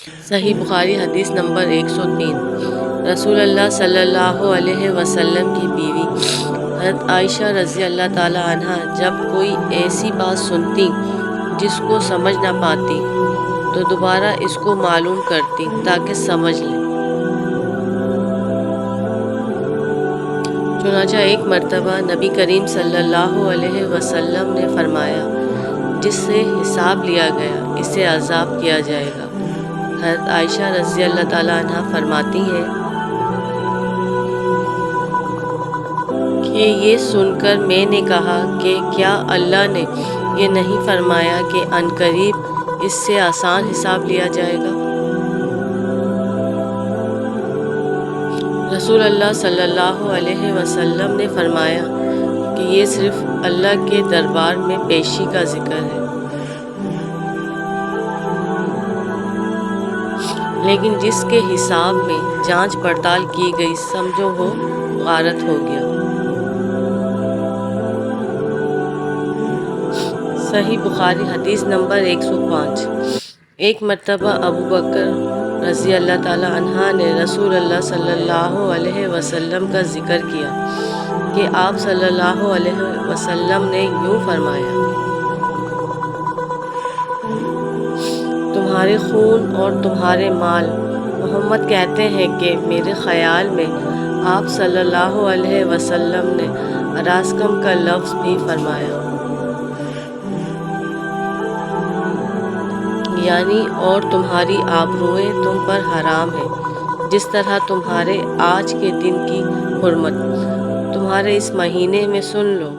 صحیح بخاری حدیث نمبر 103۔ رسول اللہ صلی اللہ علیہ وسلم کی بیوی حضرت عائشہ رضی اللہ تعالیٰ عنہ جب کوئی ایسی بات سنتی جس کو سمجھ نہ پاتی تو دوبارہ اس کو معلوم کرتی تاکہ سمجھ لیں۔ چنانچہ ایک مرتبہ نبی کریم صلی اللہ علیہ وسلم نے فرمایا، جس سے حساب لیا گیا اسے عذاب کیا جائے گا۔ حضرت عائشہ رضی اللہ تعالیٰ عنہ فرماتی ہیں کہ یہ سن کر میں نے کہا کہ کیا اللہ نے یہ نہیں فرمایا کہ عنقریب اس سے آسان حساب لیا جائے گا؟ رسول اللہ صلی اللہ علیہ وسلم نے فرمایا کہ یہ صرف اللہ کے دربار میں پیشی کا ذکر ہے، لیکن جس کے حساب میں جانچ پڑتال کی گئی سمجھو وہ غارت ہو گیا۔ صحیح بخاری حدیث نمبر 105۔ ایک مرتبہ ابو بکر رضی اللہ تعالی عنہ نے رسول اللہ صلی اللہ علیہ وسلم کا ذکر کیا کہ آپ صلی اللہ علیہ وسلم نے یوں فرمایا، تمہارے خون اور تمہارے مال۔ محمد کہتے ہیں کہ میرے خیال میں آپ صلی اللہ علیہ وسلم نے اراسکم کا لفظ بھی فرمایا، یعنی اور تمہاری آبروئیں تم پر حرام ہیں، جس طرح تمہارے آج کے دن کی حرمت۔ تمہارے اس مہینے میں سن لو۔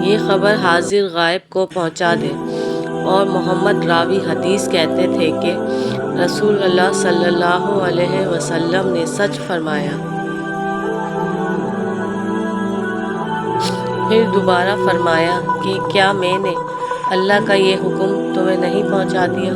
یہ خبر حاضر غائب کو پہنچا دے۔ اور محمد راوی حدیث کہتے تھے کہ رسول اللہ صلی اللہ علیہ وسلم نے سچ فرمایا۔ پھر دوبارہ فرمایا کہ کیا میں نے اللہ کا یہ حکم تمہیں نہیں پہنچا دیا؟